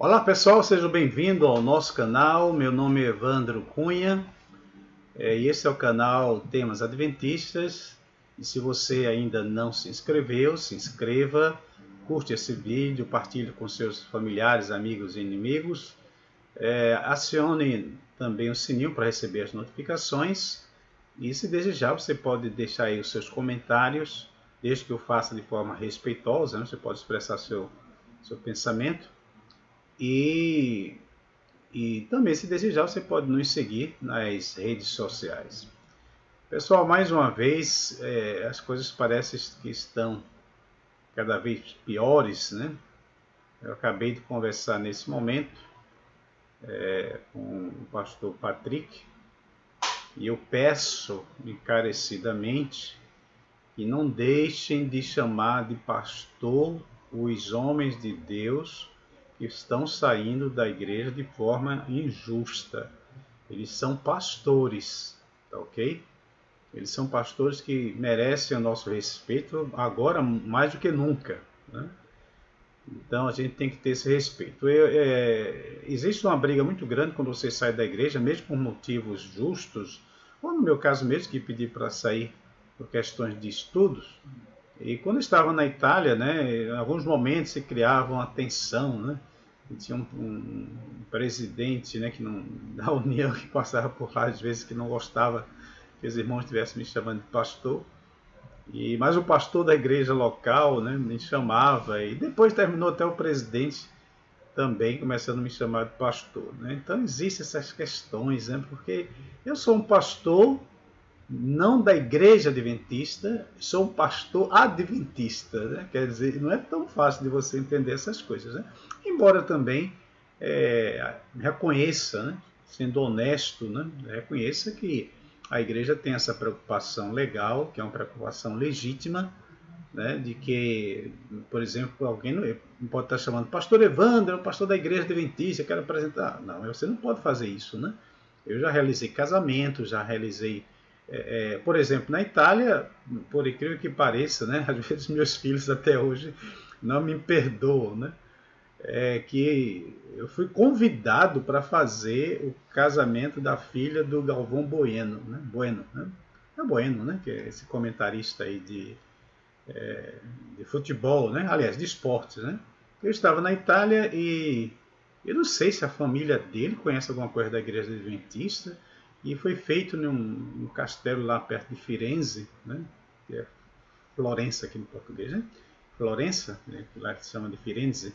Olá pessoal, sejam bem-vindos ao nosso canal. Meu nome é Evandro Cunha e esse é o canal Temas Adventistas. E se você ainda não se inscreveu, se inscreva, curte esse vídeo, partilhe com seus familiares, amigos e inimigos. Acione também o sininho para receber as notificações. E se desejar, você pode deixar aí os seus comentários, desde que eu faça de forma respeitosa, né? Você pode expressar seu pensamento. E também, se desejar, você pode nos seguir nas redes sociais. Pessoal, mais uma vez, as coisas parecem que estão cada vez piores, né? Eu acabei de conversar nesse momento com o pastor Patrick e eu peço encarecidamente que não deixem de chamar de pastor os homens de Deus que estão saindo da igreja de forma injusta. Eles são pastores, tá ok? Eles são pastores que merecem o nosso respeito agora mais do que nunca, né? Então a gente tem que ter esse respeito. Existe uma briga muito grande quando você sai da igreja, mesmo por motivos justos, ou no meu caso mesmo, que pedi para sair por questões de estudos. E quando eu estava na Itália, né, em alguns momentos se criava uma tensão, né? E tinha um presidente, né, da União que passava por lá às vezes que não gostava que os irmãos estivessem me chamando de pastor. Mas o pastor da igreja local, né, me chamava e depois terminou até o presidente também começando a me chamar de pastor, né? Então existem essas questões, né? Porque eu sou um pastor não da igreja adventista, sou um pastor adventista, né? Quer dizer, não é tão fácil de você entender essas coisas, né? Embora também reconheça, né? Sendo honesto, né? Reconheça que a igreja tem essa preocupação legal, que é uma preocupação legítima, né? De que, por exemplo, alguém não pode estar chamando pastor Evandro, é o pastor da igreja adventista, quero apresentar. Não, você não pode fazer isso, né? Eu já realizei casamento, já realizei por exemplo, na Itália, por incrível que pareça, né, às vezes meus filhos até hoje não me perdoam, né, que eu fui convidado para fazer o casamento da filha do Galvão Bueno, né, é Bueno, né, que é esse comentarista aí de futebol, né, aliás, de esportes, né. Eu estava na Itália e eu não sei se a família dele conhece alguma coisa da igreja adventista, e foi feito num castelo lá perto de Firenze, né? Que é Florença aqui no português, né? Florença, né? Lá que se chama de Firenze.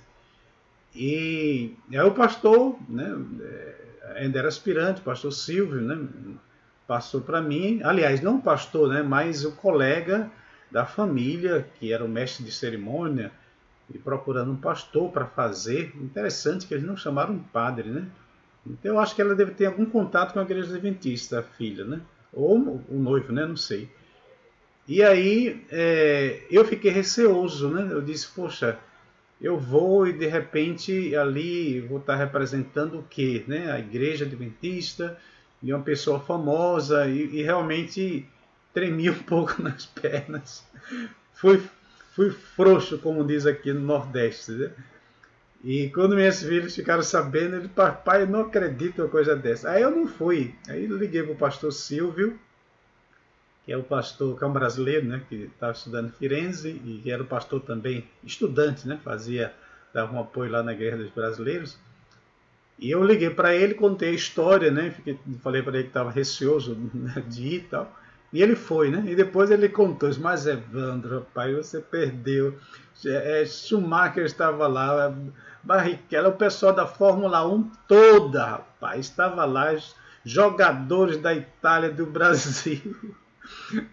E aí o pastor, né? Ainda era aspirante, o pastor Silvio, né? Passou para mim, aliás, não o pastor, né? Mas o colega da família, que era o mestre de cerimônia, e procurando um pastor para fazer. Interessante que eles não chamaram um padre, né? Então eu acho que ela deve ter algum contato com a igreja adventista, a filha, né? Ou o noivo, né? Não sei. E aí eu fiquei receoso, né? Eu disse, poxa, eu vou e de repente ali vou estar representando o quê? Né? A igreja adventista e uma pessoa famosa e realmente tremi um pouco nas pernas. Fui, fui frouxo, como diz aqui no Nordeste, né? E quando meus filhos ficaram sabendo, ele, papai, eu não acredito em uma coisa dessa. Aí eu não fui. Aí liguei para o pastor Silvio, que é o pastor, que é um brasileiro, né, que estava estudando em Firenze e que era o pastor também, estudante, né, dava um apoio lá na igreja dos brasileiros. E eu liguei para ele, contei a história, né, falei para ele que estava receoso de ir e tal. E ele foi, né? E depois ele contou isso, mas Evandro, rapaz, você perdeu. Schumacher estava lá, Barrichello, o pessoal da Fórmula 1 toda, rapaz, estava lá, jogadores da Itália, do Brasil.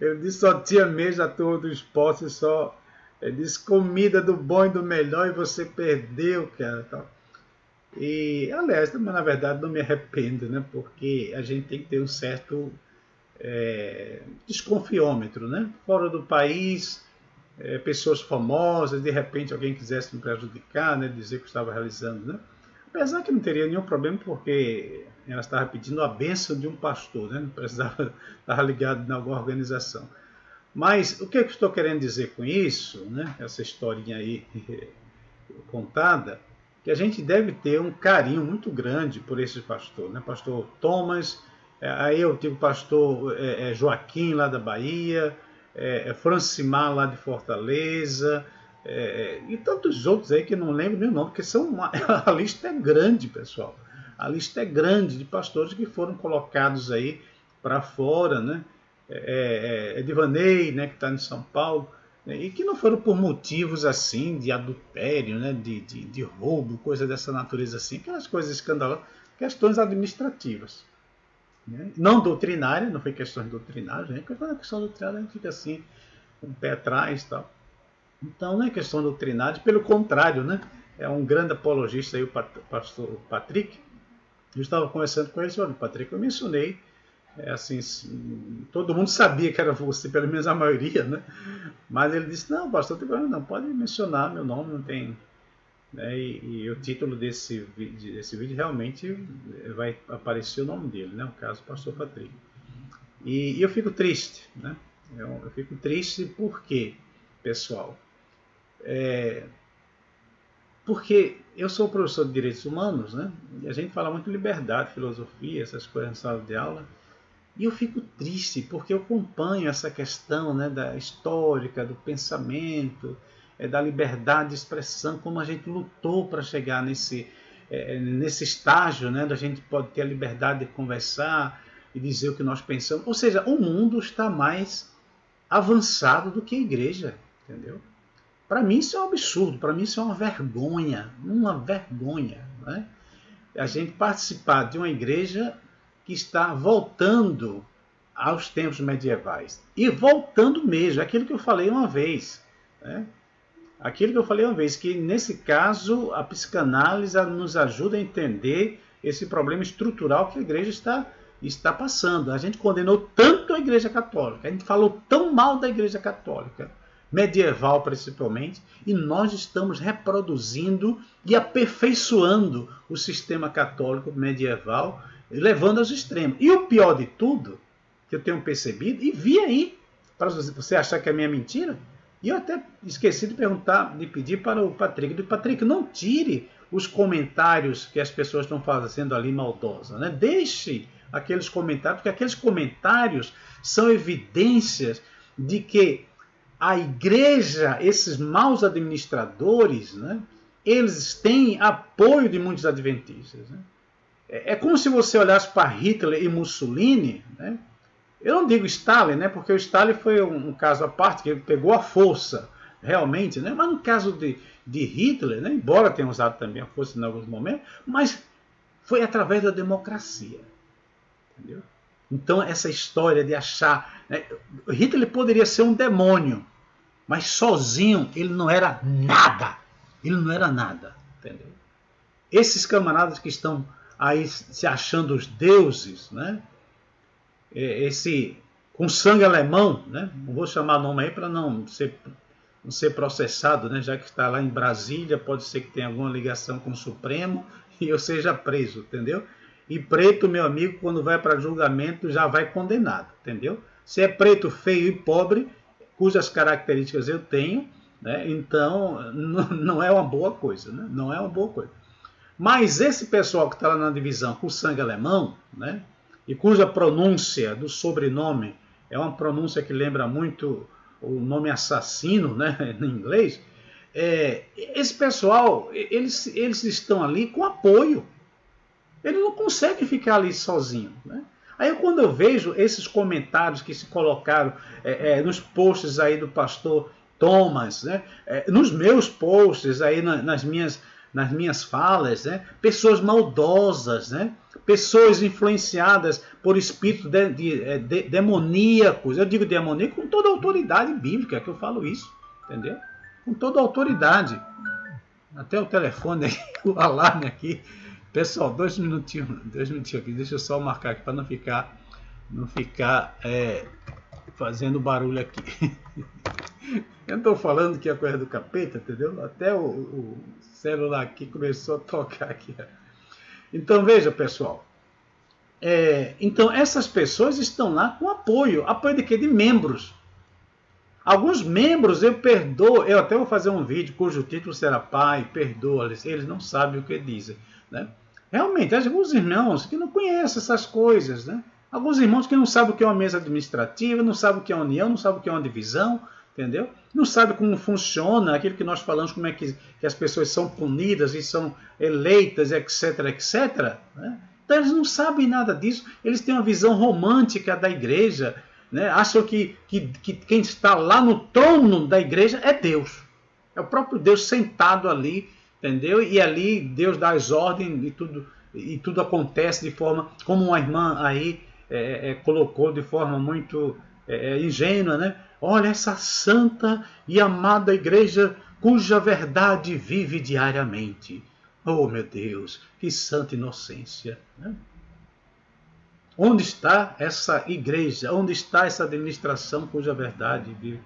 Eu disse, só tinha mesmo a turma do esporte, só. Ele disse, comida do bom e do melhor e você perdeu, cara. Tal. E, aliás, na verdade, não me arrependo, né? Porque a gente tem que ter um certo desconfiômetro, né? Fora do país, pessoas famosas, de repente alguém quisesse me prejudicar, né? Dizer que eu estava realizando, né? Apesar que não teria nenhum problema, porque ela estava pedindo a bênção de um pastor, né? Não precisava estar ligado em alguma organização. Mas o que eu estou querendo dizer com isso, né? Essa historinha aí contada, que a gente deve ter um carinho muito grande por esse pastor, né? Pastor Thomas, aí eu tive o pastor Joaquim lá da Bahia, Francimar lá de Fortaleza, e tantos outros aí que eu não lembro nem o nome, porque a lista é grande, pessoal. A lista é grande de pastores que foram colocados aí para fora, né? Edivanei, né, que está em São Paulo, né, e que não foram por motivos assim de adultério, né, de roubo, coisa dessa natureza assim, aquelas coisas escandalosas, questões administrativas. Né? Não doutrinárias, não foi questões doutrinárias, né? Porque quando é questão doutrinária a gente fica assim, um pé atrás e tal. Então não é questão doutrinária, pelo contrário, né? É um grande apologista aí, o pastor Patrick. Eu estava conversando com ele, olha, Patrick, eu mencionei, assim, todo mundo sabia que era você, pelo menos a maioria, né? Mas ele disse, não, pastor, não pode mencionar meu nome, não tem... Né? E o título desse vídeo realmente vai aparecer o nome dele, né? O caso do pastor Patrick. E eu fico triste, né? Eu fico triste porque, pessoal, porque eu sou professor de direitos humanos, né? E a gente fala muito de liberdade, filosofia, essas coisas na sala de aula. E eu fico triste porque eu acompanho essa questão, né, da histórica, do pensamento, da liberdade de expressão, como a gente lutou para chegar nesse estágio, né, da gente pode ter a liberdade de conversar e dizer o que nós pensamos. Ou seja, o mundo está mais avançado do que a igreja, entendeu? Para mim isso é um absurdo, para mim isso é uma vergonha, né? A gente participar de uma igreja que está voltando aos tempos medievais. E voltando mesmo, aquilo que eu falei uma vez. Né? Aquilo que eu falei uma vez, que nesse caso a psicanálise nos ajuda a entender esse problema estrutural que a igreja está passando. A gente condenou tanto a igreja católica, a gente falou tão mal da igreja católica, medieval principalmente, e nós estamos reproduzindo e aperfeiçoando o sistema católico medieval, levando aos extremos. E o pior de tudo, que eu tenho percebido, e vi aí, para você achar que é minha mentira, e eu até esqueci de perguntar, de pedir para o Patrick. Eu digo, Patrick, não tire os comentários que as pessoas estão fazendo ali maldosa, né? Deixe aqueles comentários, porque aqueles comentários são evidências de que a igreja, esses maus administradores, né, eles têm apoio de muitos adventistas. Né? É como se você olhasse para Hitler e Mussolini, né? Eu não digo Stalin, né, porque o Stalin foi um caso à parte, que ele pegou a força, realmente, né? Mas no caso de Hitler, né, embora tenha usado também a força em alguns momentos, mas foi através da democracia. Entendeu? Então essa história de achar... Né, Hitler poderia ser um demônio, mas sozinho ele não era nada. Ele não era nada. Entendeu? Esses camaradas que estão aí se achando os deuses, né? Com sangue alemão, né? Não vou chamar nome aí para não ser processado, né? Já que está lá em Brasília, pode ser que tenha alguma ligação com o Supremo e eu seja preso, entendeu? E preto, meu amigo, quando vai para julgamento já vai condenado, entendeu? Se é preto, feio e pobre, cujas características eu tenho, né? Então não é uma boa coisa, né? Não é uma boa coisa. Mas esse pessoal que está lá na divisão com sangue alemão, né? E cuja pronúncia do sobrenome é uma pronúncia que lembra muito o nome assassino, né, em inglês, esse pessoal, eles estão ali com apoio. Eles não conseguem ficar ali sozinhos. Né? Aí quando eu vejo esses comentários que se colocaram nos posts aí do pastor Thomas, né, nos meus posts aí nas minhas falas, né, pessoas maldosas, né, pessoas influenciadas por espíritos demoníacos. Eu digo demoníaco com toda a autoridade bíblica que eu falo isso, entendeu? Com toda a autoridade. Até o telefone aí, o alarme aqui. Pessoal, 2 minutinhos aqui. Deixa eu só marcar aqui para não ficar fazendo barulho aqui. Eu estou falando que é coisa do capeta, entendeu? Até o celular aqui começou a tocar aqui. Então veja, pessoal. Então essas pessoas estão lá com apoio. Apoio de quê? De membros. Alguns membros eu perdoo, eu até vou fazer um vídeo cujo título será Pai, perdoa-lhes, eles não sabem o que dizem, né? Realmente, alguns irmãos que não conhecem essas coisas, né? Alguns irmãos que não sabem o que é uma mesa administrativa, não sabem o que é uma união, não sabem o que é uma divisão, entendeu? Não sabem como funciona aquilo que nós falamos, como é que as pessoas são punidas e são eleitas, etc, etc, né? Então eles não sabem nada disso, eles têm uma visão romântica da igreja, né? Acham que quem está lá no trono da igreja é Deus. É o próprio Deus sentado ali, entendeu? E ali Deus dá as ordens e tudo acontece de forma, como uma irmã aí colocou de forma muito ingênua, né? Olha essa santa e amada igreja cuja verdade vive diariamente. Oh meu Deus, que santa inocência, né? Onde está essa igreja? Onde está essa administração cuja verdade vive?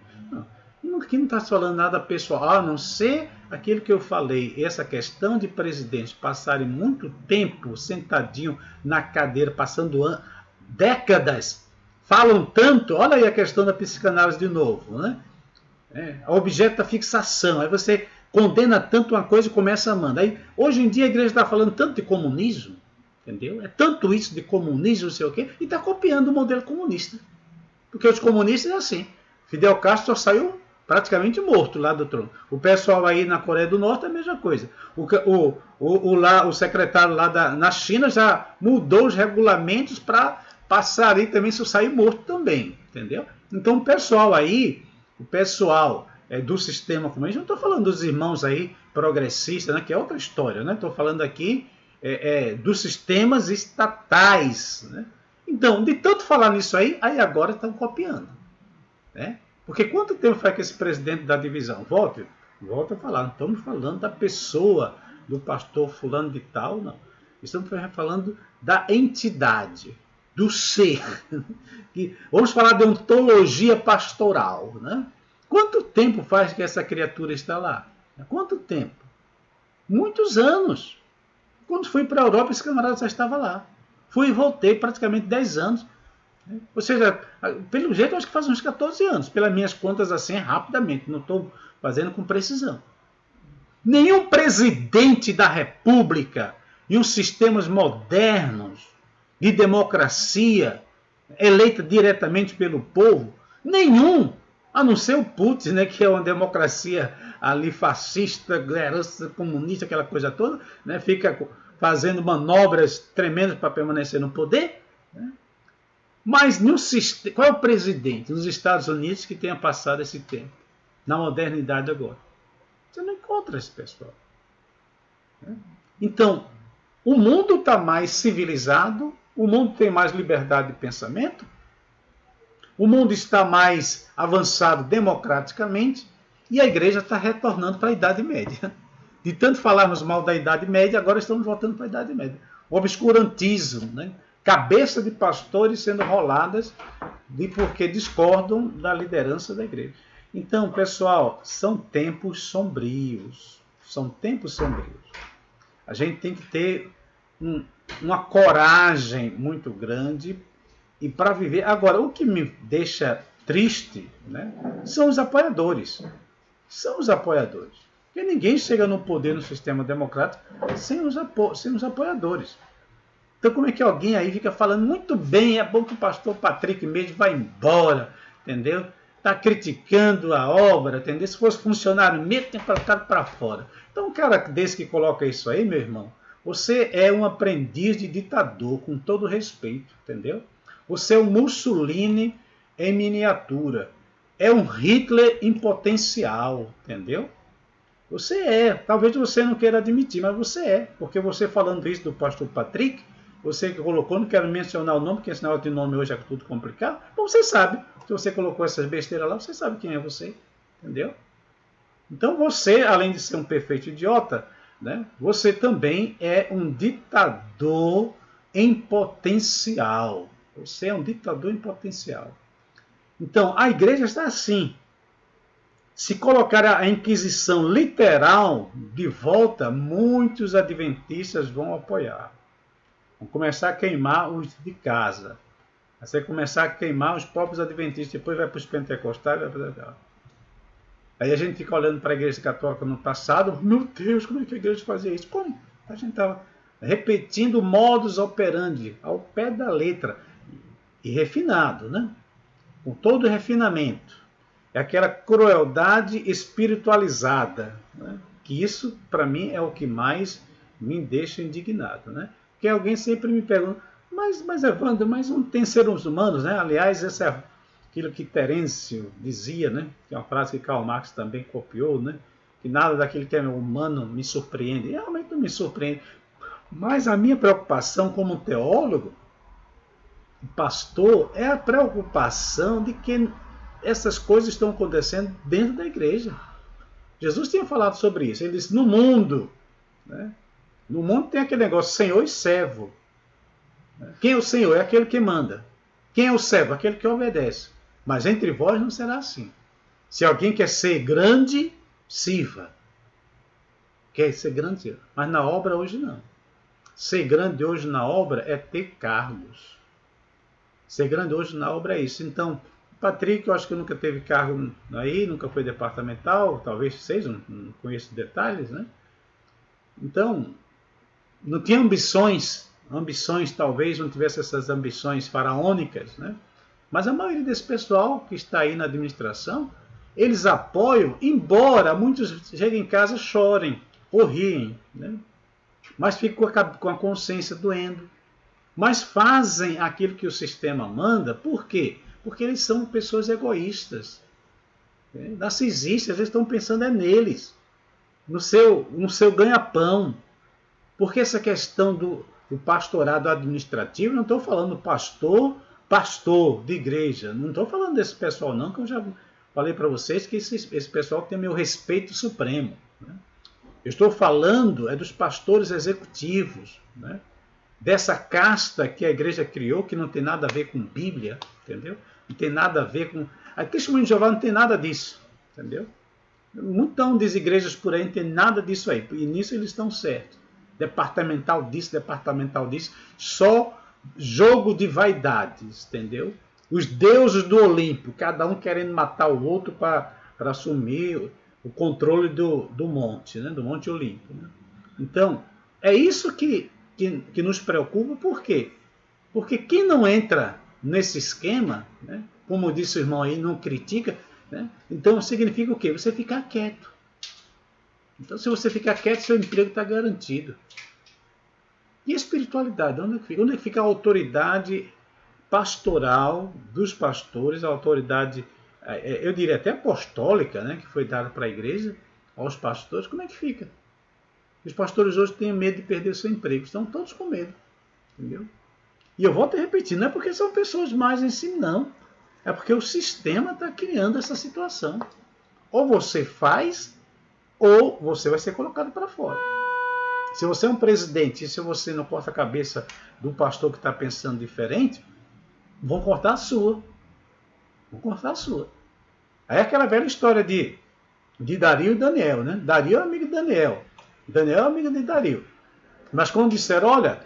Aqui não está falando nada pessoal, a não ser aquilo que eu falei, essa questão de presidentes passarem muito tempo sentadinho na cadeira, passando décadas, falam tanto, olha aí a questão da psicanálise de novo, né? Objeto da fixação, aí você condena tanto uma coisa e começa amando. Aí, hoje em dia a igreja está falando tanto de comunismo, entendeu? É tanto isso de comunismo, não sei o quê, e está copiando o modelo comunista. Porque os comunistas é assim, Fidel Castro só saiu praticamente morto lá do trono. O pessoal aí na Coreia do Norte é a mesma coisa. O secretário lá na China já mudou os regulamentos para passar aí também se sair morto também, entendeu? Então o pessoal do sistema comunista, não estou falando dos irmãos aí progressistas, né, que é outra história, né? Estou falando aqui dos sistemas estatais, né? Então, de tanto falar nisso aí agora estão copiando, né? Porque quanto tempo faz que esse presidente da divisão? Volta a falar, não estamos falando da pessoa, do pastor fulano de tal, não. Estamos falando da entidade, do ser. Vamos falar de ontologia pastoral, né? Quanto tempo faz que essa criatura está lá? Quanto tempo? Muitos anos. Quando fui para a Europa, esse camarada já estava lá. Fui e voltei praticamente 10 anos. Ou seja, pelo jeito, eu acho que faz uns 14 anos. Pelas minhas contas, assim, rapidamente. Não estou fazendo com precisão. Nenhum presidente da República e os sistemas modernos de democracia eleita diretamente pelo povo, nenhum, a não ser o Putin, né, que é uma democracia ali fascista, herança comunista, aquela coisa toda, né, fica fazendo manobras tremendas para permanecer no poder, né? Mas qual é o presidente nos Estados Unidos que tenha passado esse tempo, na modernidade agora? Você não encontra esse pessoal. Então, o mundo está mais civilizado, o mundo tem mais liberdade de pensamento, o mundo está mais avançado democraticamente e a igreja está retornando para a Idade Média. De tanto falarmos mal da Idade Média, agora estamos voltando para a Idade Média. O obscurantismo, né? Cabeça de pastores sendo roladas porque discordam da liderança da igreja. Então, pessoal, são tempos sombrios. São tempos sombrios. A gente tem que ter uma coragem muito grande e para viver. Agora, o que me deixa triste, né, são os apoiadores. São os apoiadores. Porque ninguém chega no poder no sistema democrático sem os apoiadores. Então, como é que alguém aí fica falando muito bem, é bom que o pastor Patrick mesmo vá embora, entendeu? Está criticando a obra, entendeu? Se fosse funcionário mesmo, tem colocado para fora. Então, um cara desse que coloca isso aí, meu irmão, você é um aprendiz de ditador, com todo respeito, entendeu? Você é um Mussolini em miniatura. É um Hitler em potencial, entendeu? Você é. Talvez você não queira admitir, mas você é. Porque você falando isso do pastor Patrick, você que colocou, não quero mencionar o nome, porque esse negócio de nome hoje é tudo complicado. Bom, você sabe. Se você colocou essas besteiras lá, você sabe quem é você. Entendeu? Então você, além de ser um perfeito idiota, né, você também é um ditador em potencial. Você é um ditador em potencial. Então, a igreja está assim. Se colocar a Inquisição literal de volta, muitos adventistas vão apoiar. Vão começar a queimar os de casa. Você começar a queimar os próprios adventistas, depois vai para os pentecostais. Aí a gente fica olhando para a Igreja Católica no passado, meu Deus, como é que a Igreja fazia isso? Como? A gente estava repetindo modus operandi, ao pé da letra, e refinado, né? Com todo o refinamento. É aquela crueldade espiritualizada, né? Que isso, para mim, é o que mais me deixa indignado, né? Porque alguém sempre me pergunta, mas Evandro, mas não tem seres humanos, né? Aliás, essa é aquilo que Terêncio dizia, né? Que é uma frase que Karl Marx também copiou, né? Que nada daquilo que é humano me surpreende. E realmente não me surpreende. Mas a minha preocupação como teólogo, pastor, é a preocupação de que essas coisas estão acontecendo dentro da igreja. Jesus tinha falado sobre isso. Ele disse, no mundo, né? No mundo tem aquele negócio, Senhor e servo. Quem é o Senhor? É aquele que manda. Quem é o servo? Aquele que obedece. Mas entre vós não será assim. Se alguém quer ser grande, sirva. Quer ser grande, sirva. Mas na obra hoje não. Ser grande hoje na obra é ter cargos. Ser grande hoje na obra é isso. Então, Patrick, eu acho que nunca teve cargo aí, nunca foi departamental, talvez seja, não conheço detalhes, né? Então, não tinha ambições talvez não tivesse essas ambições faraônicas, né? Mas a maioria desse pessoal que está aí na administração, eles apoiam, embora muitos cheguem em casa chorem ou riem, né? Mas ficam com a consciência doendo. Mas fazem aquilo que o sistema manda, por quê? Porque eles são pessoas egoístas, narcisistas, eles estão pensando pasando no seu ganha-pão. Porque essa questão do pastorado administrativo, não estou falando pastor de igreja, não estou falando desse pessoal não, que eu já falei para vocês que esse pessoal tem meu respeito supremo, né? Eu estou falando dos pastores executivos, né? Dessa casta que a igreja criou, que não tem nada a ver com Bíblia, entendeu? Não tem nada a ver com... A Testemunho de Jeová não tem nada disso, entendeu? Um montão de igrejas por aí não tem nada disso aí, e nisso eles estão certos. Departamental disso, só jogo de vaidades, entendeu? Os deuses do Olimpo, cada um querendo matar o outro para assumir o controle do monte, né? Do Monte Olimpo, né? Então, é isso que nos preocupa, por quê? Porque quem não entra nesse esquema, né? Como disse o irmão aí, não critica, né? Então significa o quê? Você ficar quieto. Então, se você ficar quieto, seu emprego está garantido. E a espiritualidade? Onde é que fica? Onde é que fica a autoridade pastoral dos pastores, a autoridade, eu diria até apostólica, né, que foi dada para a igreja, aos pastores? Como é que fica? Os pastores hoje têm medo de perder o seu emprego, estão todos com medo, entendeu? E eu volto a repetir, não é porque são pessoas mais em si, não. É porque o sistema está criando essa situação. Ou você faz, ou você vai ser colocado para fora. Se você é um presidente e se você não corta a cabeça do pastor que está pensando diferente, vão cortar a sua. Vão cortar a sua. Aí é aquela velha história de Dario e Daniel, né? Dario é amigo de Daniel. Daniel é amigo de Dario. Mas quando disseram, olha,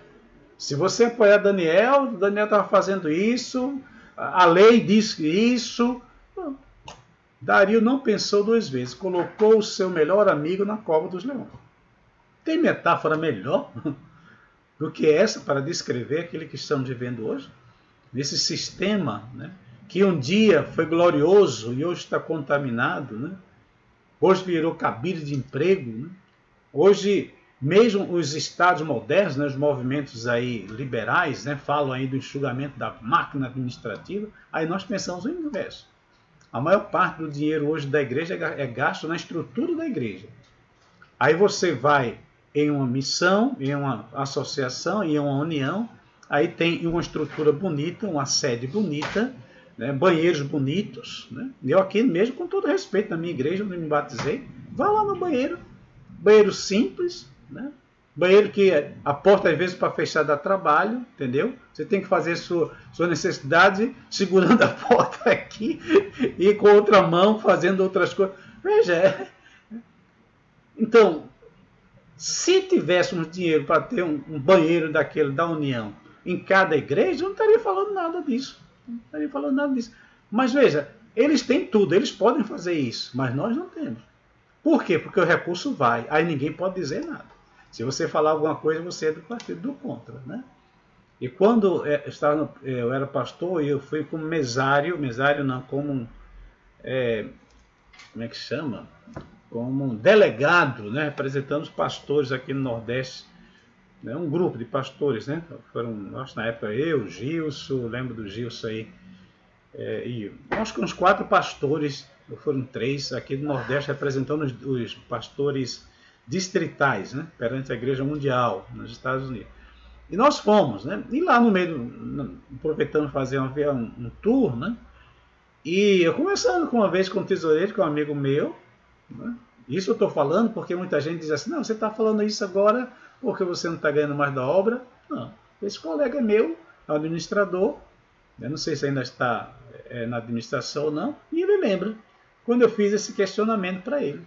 se você apoiar Daniel estava fazendo isso, a lei diz isso. Dario não pensou duas vezes, colocou o seu melhor amigo na cova dos leões. Tem metáfora melhor do que essa para descrever aquilo que estamos vivendo hoje? Nesse sistema, né, que um dia foi glorioso e hoje está contaminado, né? Hoje virou cabide de emprego, né? Hoje, mesmo os estados modernos, né, os movimentos aí liberais, né, falam aí do enxugamento da máquina administrativa, aí nós pensamos no inverso. A maior parte do dinheiro hoje da igreja é gasto na estrutura da igreja. Aí você vai em uma missão, em uma associação, em uma união, aí tem uma estrutura bonita, uma sede bonita, né, banheiros bonitos, né? Eu aqui mesmo, com todo respeito, na minha igreja, onde me batizei, vá lá no banheiro simples, né? Banheiro que a porta às vezes para fechar dá trabalho, entendeu? Você tem que fazer sua necessidade segurando a porta aqui e com outra mão fazendo outras coisas. Veja, então, se tivéssemos dinheiro para ter um banheiro daquele da União em cada igreja, eu não estaria falando nada disso. Não estaria falando nada disso. Mas veja, Eles têm tudo, eles podem fazer isso, mas nós não temos. Por quê? Porque o recurso vai, aí ninguém pode dizer nada. Se você falar alguma coisa, você é do partido do contra, né? E quando eu era pastor, eu fui como mesário não, como é que chama? Como um delegado, né, representando os pastores aqui no Nordeste, né, um grupo de pastores, né? Foram, acho na época eu, Gilson, lembro do Gilson aí, e acho que uns 4 pastores, ou foram 3, aqui do Nordeste, representando os pastores distritais, né, perante a Igreja Mundial, nos Estados Unidos. E nós fomos, né? E lá no meio, aproveitando fazer um tour, né? E eu conversando uma vez com o tesoureiro, que é um amigo meu, né? Isso eu estou falando porque muita gente diz assim, não, você está falando isso agora porque você não está ganhando mais da obra. Não, esse colega meu, administrador, eu não sei se ainda está na administração ou não, e ele lembra, quando eu fiz esse questionamento para ele.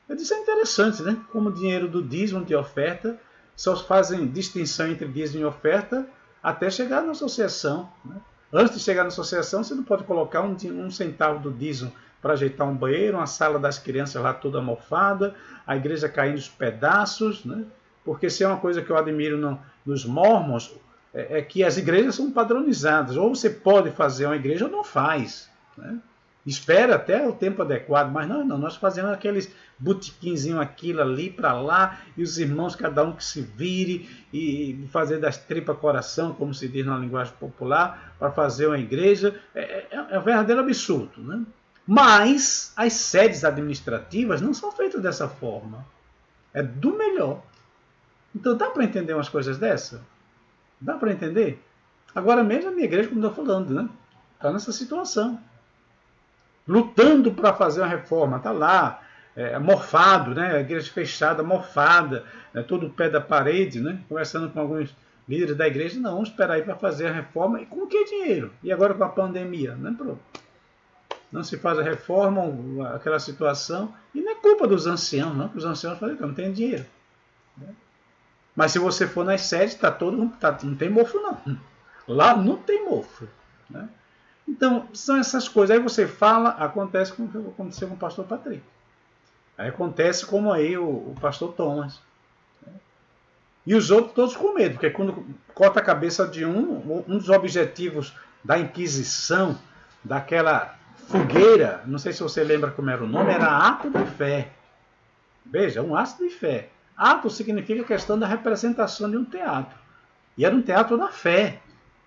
Eu disse, é interessante, né? Como o dinheiro do dízimo de oferta só fazem distinção entre dízimo e oferta até chegar na associação, né? Antes de chegar na associação, você não pode colocar um centavo do dízimo para ajeitar um banheiro, uma sala das crianças lá toda mofada, a igreja caindo os pedaços, né? Porque se é uma coisa que eu admiro nos mormons, é que as igrejas são padronizadas. Ou você pode fazer uma igreja ou não faz, né? Espera até o tempo adequado, mas não, nós fazemos aqueles botiquinzinhos aquilo ali para lá, e os irmãos, cada um que se vire, e fazer das tripas coração, como se diz na linguagem popular, para fazer uma igreja, é um verdadeiro absurdo, né? Mas as sedes administrativas não são feitas dessa forma, é do melhor. Então dá para entender umas coisas dessa? Dá para entender? Agora mesmo a minha igreja, como estou falando, né? Está nessa situação, lutando para fazer uma reforma, está lá, mofado, né? A igreja fechada, mofada, todo o pé da parede, né? Conversando com alguns líderes da igreja, não, vamos esperar aí para fazer a reforma, e com que dinheiro? E agora com a pandemia, né? Não se faz a reforma, aquela situação, e não é culpa dos anciãos, não, que os anciãos falam que não tem dinheiro, né? Mas se você for nas sedes, não tem mofo não, lá não tem mofo, né? Então, são essas coisas. Aí você fala, acontece como aconteceu com o pastor Patrick. Aí acontece como aí o pastor Thomas. E os outros todos com medo, porque quando corta a cabeça de um dos objetivos da Inquisição, daquela fogueira, não sei se você lembra como era o nome, era ato da fé. Veja, um ato de fé. Ato significa a questão da representação de um teatro. E era um teatro da fé.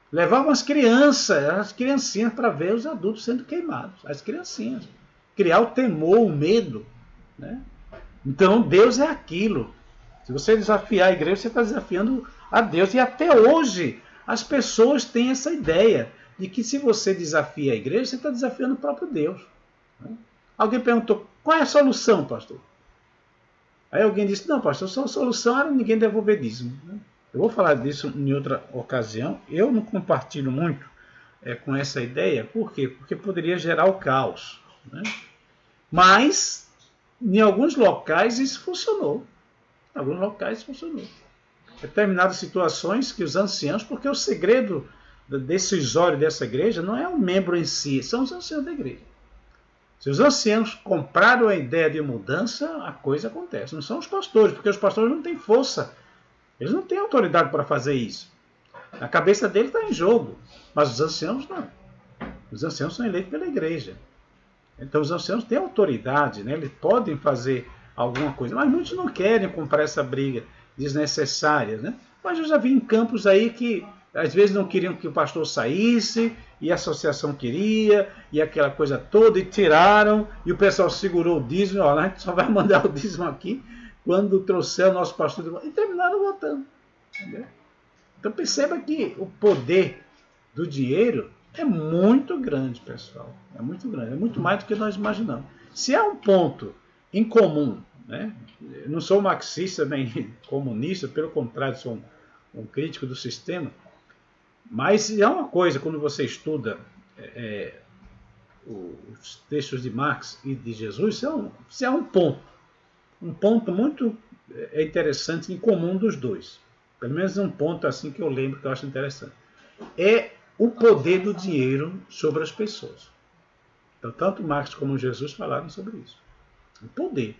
Levavam as criancinhas para ver os adultos sendo queimados. As criancinhas. Criar o temor, o medo, né? Então Deus é aquilo. Se você desafiar a igreja, você está desafiando a Deus. E até hoje as pessoas têm essa ideia de que se você desafia a igreja, você está desafiando o próprio Deus, né? Alguém perguntou, qual é a solução, pastor? Aí alguém disse, não, pastor, a solução era ninguém devolver dízimo, né? Eu vou falar disso em outra ocasião. Eu não compartilho muito com essa ideia. Por quê? Porque poderia gerar o caos, né? Mas, em alguns locais, isso funcionou. Em alguns locais, funcionou. Determinadas situações que os anciãos... Porque o segredo decisório dessa igreja não é o membro em si, são os anciãos da igreja. Se os anciãos compraram a ideia de mudança, a coisa acontece. Não são os pastores, porque os pastores não têm força. Eles não têm autoridade para fazer isso. A cabeça dele está em jogo, mas os anciãos não. Os anciãos são eleitos pela igreja. Então os anciãos têm autoridade, né? Eles podem fazer alguma coisa, mas muitos não querem comprar essa briga desnecessária, né? Mas eu já vi em campos aí que às vezes não queriam que o pastor saísse, e a associação queria, e aquela coisa toda, e tiraram, e o pessoal segurou o dízimo, ó, a gente só vai mandar o dízimo aqui quando trouxer o nosso pastor, e terminaram votando. Entendeu? Então perceba que o poder do dinheiro é muito grande, pessoal. É muito grande, é muito mais do que nós imaginamos. Se há um ponto em comum, né? Eu não sou marxista nem comunista, pelo contrário, sou um crítico do sistema, mas se há uma coisa, quando você estuda os textos de Marx e de Jesus, se há um ponto muito interessante em comum dos dois. Pelo menos um ponto assim que eu lembro que eu acho interessante. É o poder do dinheiro sobre as pessoas. Então, tanto Marx como Jesus falaram sobre isso. O poder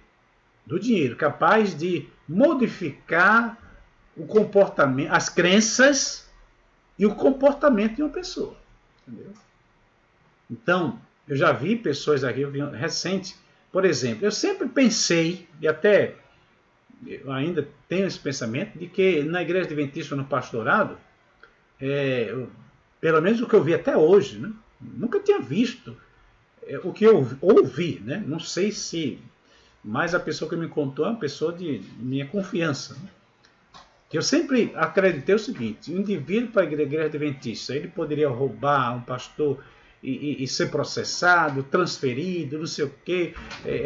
do dinheiro, capaz de modificar o comportamento, as crenças e o comportamento de uma pessoa. Entendeu? Então, eu já vi pessoas aqui, eu vi recente, por exemplo, eu sempre pensei, e até eu ainda tenho esse pensamento, de que na igreja adventista no pastorado, pelo menos o que eu vi até hoje, né, nunca tinha visto o que eu ouvi, né, não sei se, mas a pessoa que me contou é uma pessoa de minha confiança, né, que eu sempre acreditei o seguinte: o indivíduo para a igreja adventista, ele poderia roubar um pastor e ser processado, transferido, não sei o quê,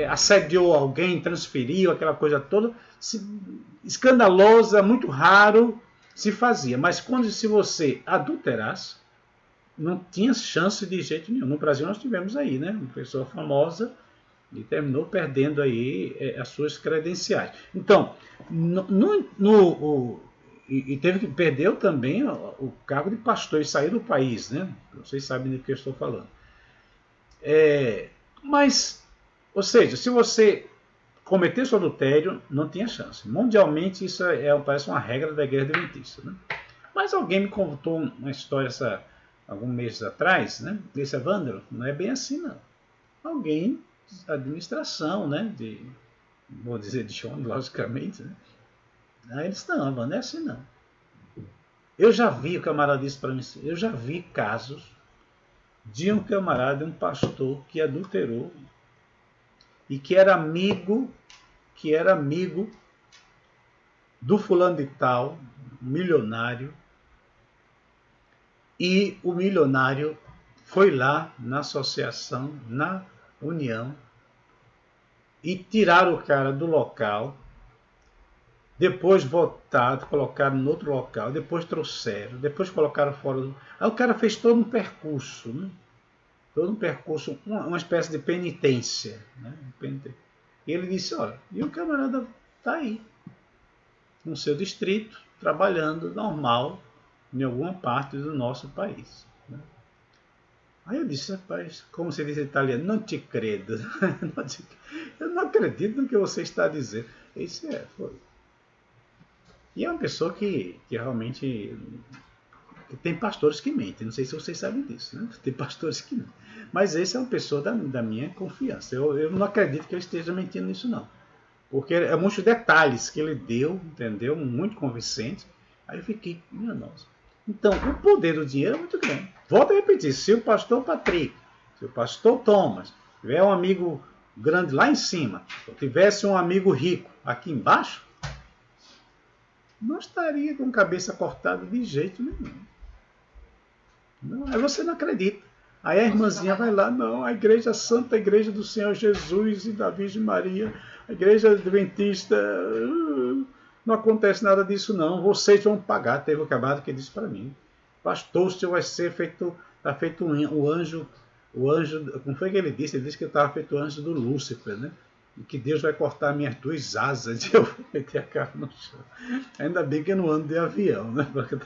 assediou alguém, transferiu, aquela coisa toda, escandalosa, muito raro se fazia. Mas quando se você adulterasse, não tinha chance de jeito nenhum. No Brasil nós tivemos aí, né, uma pessoa famosa e terminou perdendo aí as suas credenciais. Então, e teve que perder também o cargo de pastor e sair do país, né? Vocês sabem do que eu estou falando. Mas, ou seja, se você cometesse o adultério, não tinha chance. Mundialmente isso parece uma regra da igreja adventista, né? Mas alguém me contou uma história alguns meses atrás, né? Desse Evandro, não é bem assim não. Alguém da administração, né? Vou dizer de John, logicamente, né? Aí eles não, não é assim não. Eu já vi, o camarada disse para mim, eu já vi casos de um camarada, um pastor que adulterou e que era amigo do fulano de tal, milionário, e o milionário foi lá na associação, na união, e tiraram o cara do local, depois voltaram, colocaram no outro local, depois trouxeram, depois colocaram fora do... Aí o cara fez todo um percurso, né? Todo um percurso, uma espécie de penitência, né? E ele disse, olha, e o camarada está aí, no seu distrito, trabalhando normal em alguma parte do nosso país, né? Aí eu disse, rapaz, como se diz em italiano, não te credo. Eu não acredito no que você está dizendo. Ele disse, foi. E é uma pessoa que realmente... Tem pastores que mentem, não sei se vocês sabem disso, né? Tem pastores que mentem. Mas esse é uma pessoa da minha confiança. Eu não acredito que ele esteja mentindo nisso, não. Porque é muitos detalhes que ele deu, entendeu? Muito convincente. Aí eu fiquei, minha nossa. Então, o poder do dinheiro é muito grande. Volto a repetir, se o pastor Patrick, se o pastor Thomas tiver um amigo grande lá em cima, ou tivesse um amigo rico aqui embaixo, não estaria com cabeça cortada de jeito nenhum. Não, aí você não acredita. Aí a irmãzinha vai lá, não, a igreja santa, a igreja do Senhor Jesus e da Virgem Maria, a igreja adventista, não acontece nada disso não, vocês vão pagar. Teve um camarada que disse para mim, pastor, o senhor vai ser feito, está feito o anjo, como foi que ele disse? Ele disse que estava feito o anjo do Lúcifer, né? E que Deus vai cortar minhas duas asas e eu vou meter a cara no chão. Ainda bem que eu não ando de avião, né? Porque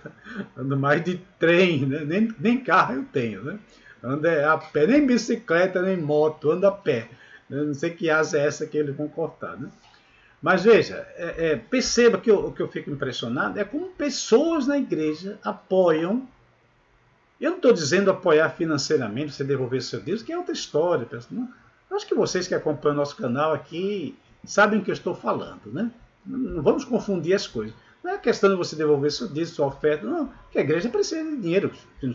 ando mais de trem, né? Nem carro eu tenho, né? Ando a pé, nem bicicleta, nem moto, ando a pé. Eu não sei que asa é essa que eles vão cortar, né? Mas veja, perceba que o que eu fico impressionado é como pessoas na igreja apoiam. Eu não estou dizendo apoiar financeiramente, você devolver seu Deus, que é outra história. Não. Acho que vocês que acompanham o nosso canal aqui sabem o que eu estou falando, né? Não vamos confundir as coisas. Não é questão de você devolver seu dízimo, sua oferta, não. Porque a igreja precisa de dinheiro.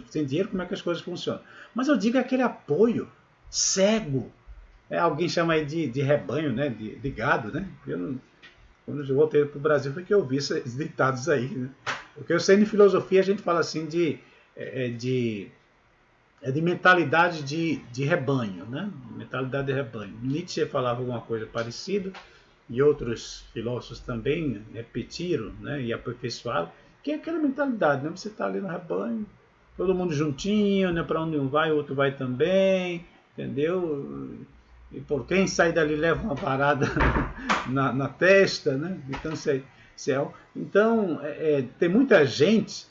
Sem dinheiro, como é que as coisas funcionam? Mas eu digo aquele apoio cego. Alguém chama aí de rebanho, né? De gado, né? Quando eu voltei para o Brasil foi que eu vi esses ditados aí, né? Porque eu sei em filosofia a gente fala assim de mentalidade de rebanho, né? Mentalidade de rebanho. Nietzsche falava alguma coisa parecida e outros filósofos também repetiram, né? E aperfeiçoaram, que é aquela mentalidade, né? Você está ali no rebanho, todo mundo juntinho, né? Para onde um vai, o outro vai também, entendeu? E por quem sai dali leva uma parada na testa, né? Então, tem muita gente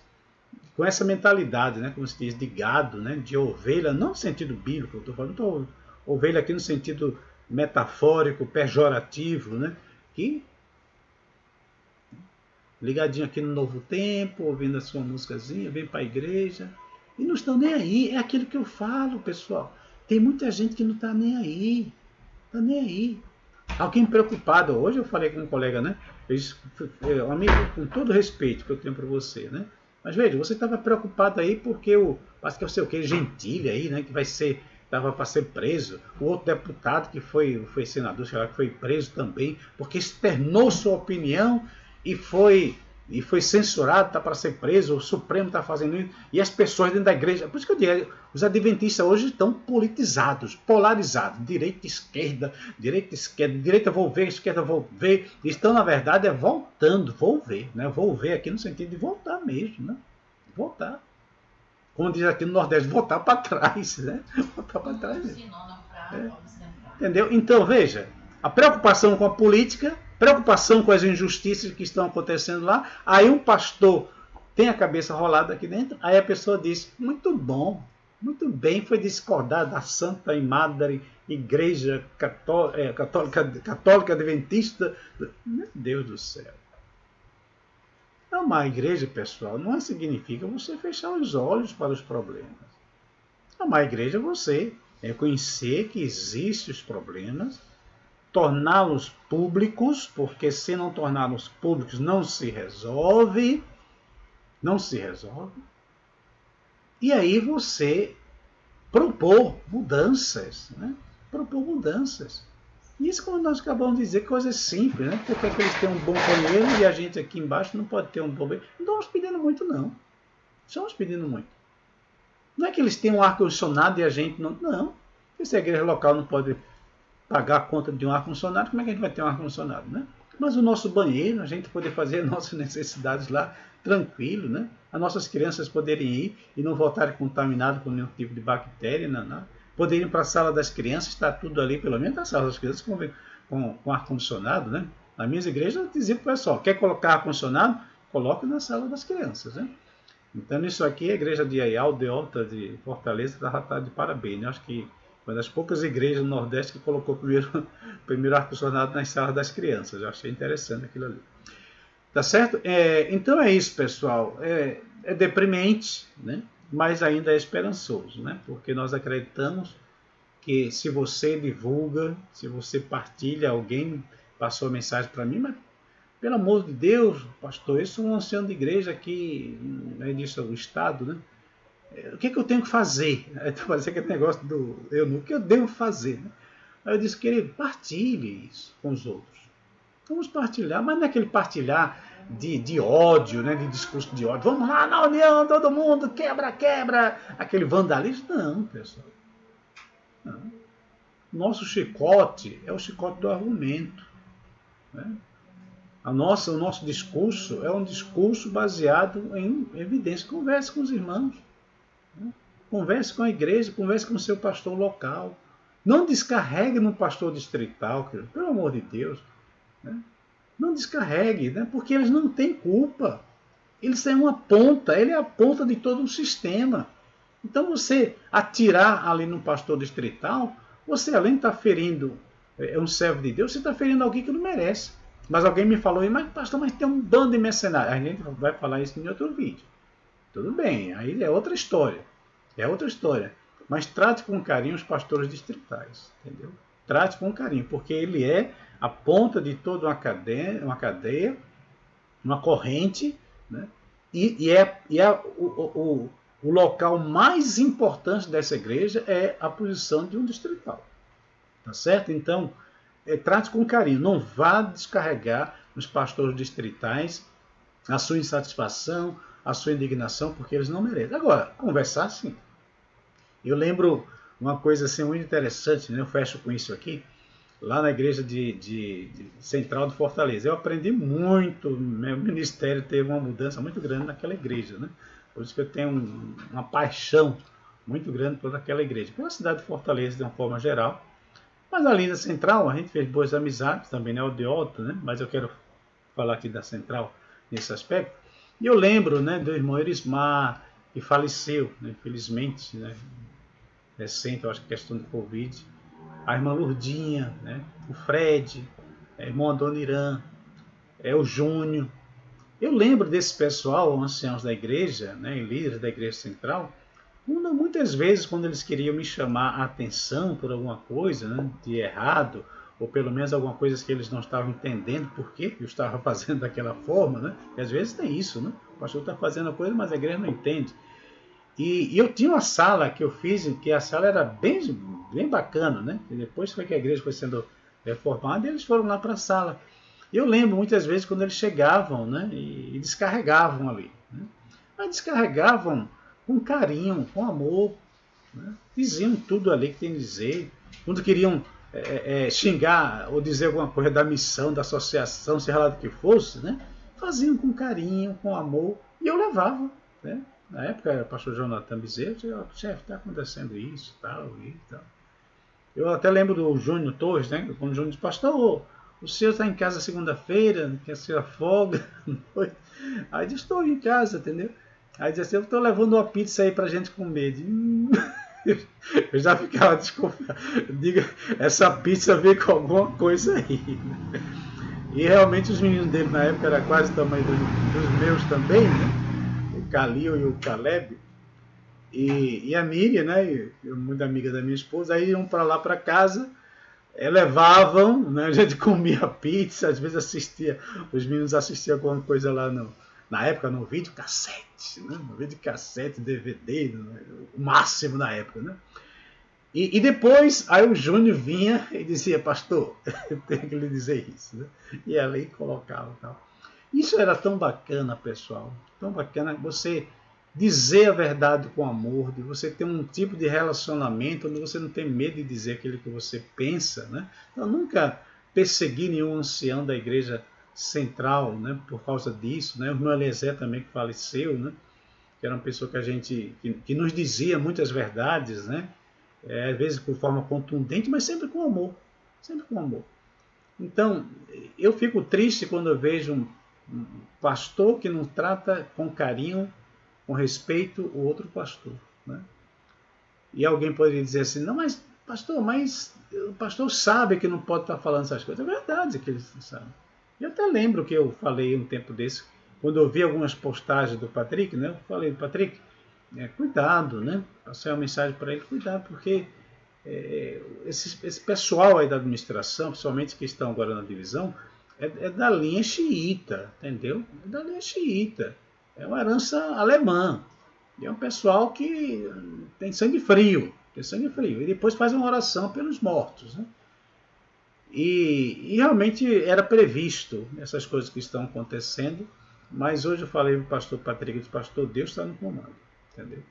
com essa mentalidade, né, como se diz, de gado, né, de ovelha, não no sentido bíblico, eu estou falando, não estou ovelha aqui no sentido metafórico, pejorativo, né? Que ligadinho aqui no Novo Tempo, ouvindo a sua músicazinha, vem para a igreja e não estão nem aí. É aquilo que eu falo, pessoal. Tem muita gente que não está nem aí. Está nem aí. Alguém preocupado. Hoje eu falei com um colega, né? Um amigo, com todo o respeito que eu tenho para você, né? Mas veja, você estava preocupado aí porque parece que é o seu que Gentili aí, né? Que vai ser, estava para ser preso. O outro deputado que foi senador, sei lá, que foi preso também, porque externou sua opinião e foi censurado, está para ser preso, o Supremo está fazendo isso, e as pessoas dentro da igreja. Por isso que eu digo, os adventistas hoje estão politizados, polarizados, direita, esquerda, direita vou ver, esquerda vou ver, estão na verdade voltando, vou ver, né? Vou ver aqui no sentido de voltar mesmo, né? Voltar. Como diz aqui no Nordeste, voltar para trás, né? Voltar para trás mesmo. Entendeu? Então, veja, a preocupação com a política, preocupação com as injustiças que estão acontecendo lá, aí um pastor tem a cabeça rolada aqui dentro, aí a pessoa diz, muito bom, muito bem, foi discordar da Santa e Madre Igreja Católica Adventista. Meu Deus do céu. Amar a igreja, pessoal, não significa você fechar os olhos para os problemas. Amar a igreja é você reconhecer que existem os problemas, torná-los públicos, porque se não torná-los públicos não se resolve, e aí você propor mudanças, né? Propor mudanças. Isso, como nós acabamos de dizer, coisas simples, né? Porque é que eles têm um bom banheiro e a gente aqui embaixo não pode ter um bom banheiro? Não estamos pedindo muito, não. Estamos pedindo muito. Não é que eles têm um ar-condicionado e a gente não. Não. Se a igreja local não pode pagar a conta de um ar-condicionado, como é que a gente vai ter um ar-condicionado, né? Mas o nosso banheiro, a gente poder fazer nossas necessidades lá tranquilo, né? As nossas crianças poderem ir e não voltarem contaminadas com nenhum tipo de bactéria, não. Poderem ir para a sala das crianças, está tudo ali, pelo menos a sala das crianças com ar-condicionado, né? Na minha igreja eu dizia para o pessoal, quer colocar ar-condicionado? Coloque na sala das crianças, né? Então, isso aqui, a igreja de Aldeota de Fortaleza está de parabéns, né? Acho que uma das poucas igrejas do Nordeste que colocou primeiro ar-condicionado nas salas das crianças. Eu achei interessante aquilo ali. Tá certo? Então é isso, pessoal. É deprimente, né? Mas ainda é esperançoso, né? Porque nós acreditamos que se você divulga, se você partilha, alguém passou a mensagem para mim, mas pelo amor de Deus, pastor, eu sou um ancião de igreja aqui, disso do Estado, né? O que eu tenho que fazer? Fazer aquele negócio do o que eu devo fazer? Né? Aí eu disse, querido, partilhe isso com os outros. Vamos partilhar, mas não é aquele partilhar de ódio, né? De discurso de ódio. Vamos lá na união, todo mundo, quebra, aquele vandalismo. Não, pessoal. Não. Nosso chicote é o chicote do argumento. Né? O nosso discurso é um discurso baseado em evidência. Converse com os irmãos. Né? Converse com a igreja, converse com o seu pastor local. Não descarregue no pastor distrital, pelo amor de Deus. Né? Não descarregue, né? Porque eles não têm culpa. Eles têm uma ponta, ele é a ponta de todo um sistema. Então você atirar ali no pastor distrital, você além de estar ferindo um servo de Deus, você está ferindo alguém que não merece. Mas alguém me falou, mas pastor, mas tem um bando de mercenários. A gente vai falar isso em outro vídeo. Tudo bem, aí é outra história. É outra história. Mas trate com carinho os pastores distritais. Entendeu? Trate com carinho, porque ele é a ponta de toda uma cadeia, uma corrente, né? E o local mais importante dessa igreja é a posição de um distrital. Tá certo? Então, trate com carinho. Não vá descarregar nos pastores distritais a sua insatisfação, a sua indignação, porque eles não merecem. Agora, conversar sim. Eu lembro uma coisa assim muito interessante, né? Eu fecho com isso aqui, lá na igreja de Central de Fortaleza. Eu aprendi muito, meu ministério teve uma mudança muito grande naquela igreja, né? Por isso que eu tenho uma paixão muito grande por aquela igreja, pela cidade de Fortaleza de uma forma geral. Mas ali na Central a gente fez boas amizades, também na Aldeota, né? Mas eu quero falar aqui da Central nesse aspecto. E eu lembro, né, do irmão Erismar, que faleceu, né, infelizmente, né, recente, eu acho que questão de Covid. a irmã Lourdinha, né? O Fred, a irmã Adoniran, o Júnior. Eu lembro desse pessoal, anciãos da igreja, né, líderes da igreja central, muitas vezes quando eles queriam me chamar a atenção por alguma coisa, né, de errado, ou pelo menos alguma coisa que eles não estavam entendendo por que eu estava fazendo daquela forma, né? E às vezes tem isso, né? O pastor está fazendo a coisa, mas a igreja não entende. E eu tinha uma sala que eu fiz, que a sala era bem bacana, né? E depois foi que a igreja foi sendo reformada e eles foram lá para a sala. Eu lembro muitas vezes quando eles chegavam, né? E descarregavam ali. Né? Mas descarregavam com carinho, com amor, né? Diziam tudo ali que tem que dizer. Quando queriam xingar ou dizer alguma coisa da missão, da associação, seja lá do que fosse, né? Faziam com carinho, com amor, e eu levava, né? Na época era o pastor Jonathan Bezerra, eu dizia, chefe, está acontecendo isso, tal, e tal. Eu até lembro do Júnior Torres, né? Quando o Júnior disse, pastor, o senhor está em casa segunda-feira, quer ser folga? Aí disse, estou em casa, entendeu? Aí disse assim, eu estou levando uma pizza aí pra gente comer. Eu já ficava desconfiado. Diga, essa pizza veio com alguma coisa aí. E realmente os meninos dele na época eram quase o tamanho dos meus também, né? O Calil e o Caleb. E a Miriam, né? Muito amiga da minha esposa, aí iam para lá para casa, levavam, né? A gente comia pizza, às vezes assistia, os meninos assistiam alguma coisa lá na época no vídeo cassete, né? No vídeo cassete, DVD, né? O máximo na época, né? E depois, aí o Júnior vinha e dizia, pastor, eu tenho que lhe dizer isso, né? E ali colocava e tal. Isso era tão bacana, pessoal, tão bacana você dizer a verdade com amor, de você ter um tipo de relacionamento onde você não tem medo de dizer aquilo que você pensa, né? Eu nunca persegui nenhum ancião da igreja central, né, por causa disso, né? O irmão Eliezer também que faleceu, né? Que era uma pessoa que a gente que nos dizia muitas verdades, né? Às vezes de forma contundente, mas sempre com amor, sempre com amor. Então, eu fico triste quando eu vejo um pastor que não trata com carinho, com respeito, o outro pastor. Né? E alguém poderia dizer assim, não, mas o pastor sabe que não pode estar falando essas coisas. É verdade que ele sabe. Eu até lembro que eu falei um tempo desse, quando eu vi algumas postagens do Patrick, né? Eu falei, Patrick, cuidado, né? Passei uma mensagem para ele, cuidado, porque esse pessoal aí da administração, principalmente que estão agora na divisão, é da linha xiita, entendeu? É da linha xiita. É uma herança alemã. E é um pessoal que tem sangue frio. Tem sangue frio. E depois faz uma oração pelos mortos. Né? E realmente era previsto essas coisas que estão acontecendo. Mas hoje eu falei para o pastor Patrick, pastor, Deus está no comando. Entendeu?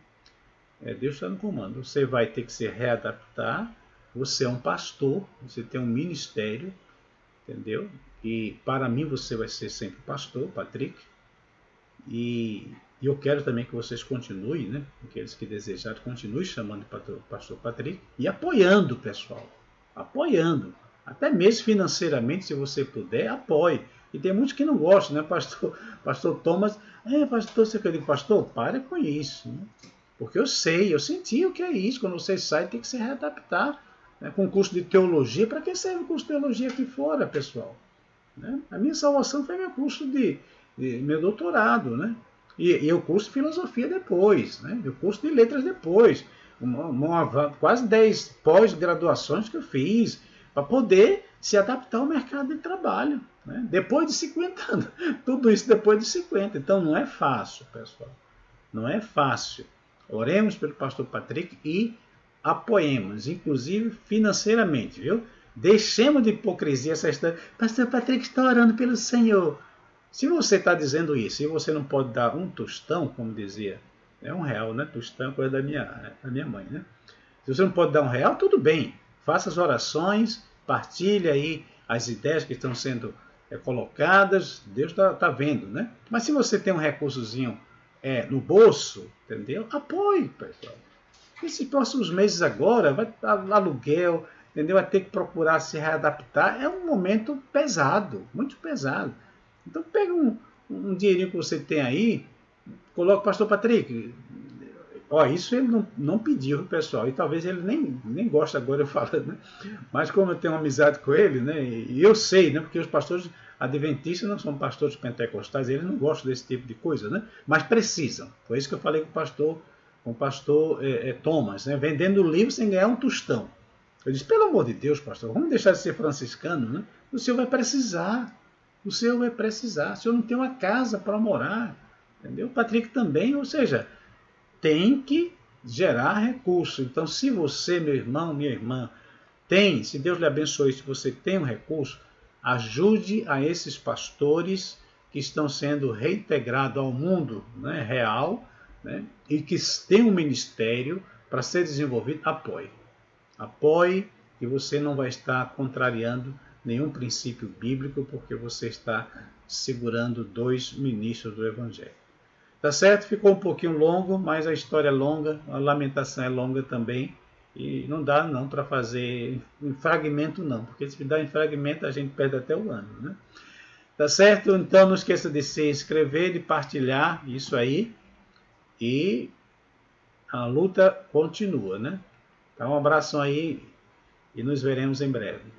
Deus está no comando. Você vai ter que se readaptar. Você é um pastor, você tem um ministério, entendeu? E para mim você vai ser sempre pastor, Patrick. E eu quero também que vocês continuem, né? Aqueles que desejarem, continuem chamando o pastor Patrick e apoiando o pessoal. Apoiando. Até mesmo financeiramente, se você puder, apoie. E tem muitos que não gostam, né? Pastor Thomas, pastor, você quer dizer, pastor, para com isso. Né? Porque eu senti o que é isso. Quando você sai, tem que se readaptar. Né? Com curso de teologia, para que serve o curso de teologia aqui fora, pessoal? Né? A minha salvação foi meu curso de meu doutorado, né? E o curso de filosofia depois, né? E o curso de letras depois. Quase 10 pós-graduações que eu fiz para poder se adaptar ao mercado de trabalho. Né? Depois de 50 anos. Tudo isso depois de 50. Então não é fácil, pessoal. Não é fácil. Oremos pelo pastor Patrick e apoiemos, inclusive financeiramente, viu? Deixemos de hipocrisia essa história. Pastor Patrick está orando pelo Senhor. Se você está dizendo isso e você não pode dar um tostão, como dizia, é R$1, né? Tostão é coisa da minha mãe, né? Se você não pode dar R$1, tudo bem. Faça as orações, partilhe aí as ideias que estão sendo colocadas. Deus está vendo, né? Mas se você tem um recursozinho no bolso, entendeu? Apoie, pessoal. Esses próximos meses agora, vai dar aluguel, entendeu? Vai ter que procurar se readaptar. É um momento pesado, muito pesado. Então pega um dinheirinho que você tem aí, coloca, pastor Patrick, Ó, isso ele não pediu, pessoal, e talvez ele nem goste agora eu falando, né? Mas como eu tenho uma amizade com ele, né? E eu sei, né? Porque os pastores adventistas não são pastores pentecostais, eles não gostam desse tipo de coisa, né? Mas precisam. Foi isso que eu falei com o pastor Thomas, né? Vendendo livro sem ganhar um tostão. Eu disse, pelo amor de Deus, pastor, vamos deixar de ser franciscano, né? O senhor vai precisar. O senhor vai precisar. O senhor não tem uma casa para morar. Entendeu? O Patrick também, ou seja, tem que gerar recurso. Então, se você, meu irmão, minha irmã, tem, se Deus lhe abençoe, se você tem um recurso, ajude a esses pastores que estão sendo reintegrados ao mundo, né, real, né, e que têm um ministério para ser desenvolvido, apoie. Apoie, e você não vai estar contrariando nenhum princípio bíblico, porque você está segurando dois ministros do Evangelho. Tá certo? Ficou um pouquinho longo, mas a história é longa, a lamentação é longa também. E não dá não para fazer em fragmento não, porque se dá em fragmento a gente perde até o ano, né? Tá certo? Então não esqueça de se inscrever, de partilhar isso aí e a luta continua, né? Então um abraço aí e nos veremos em breve.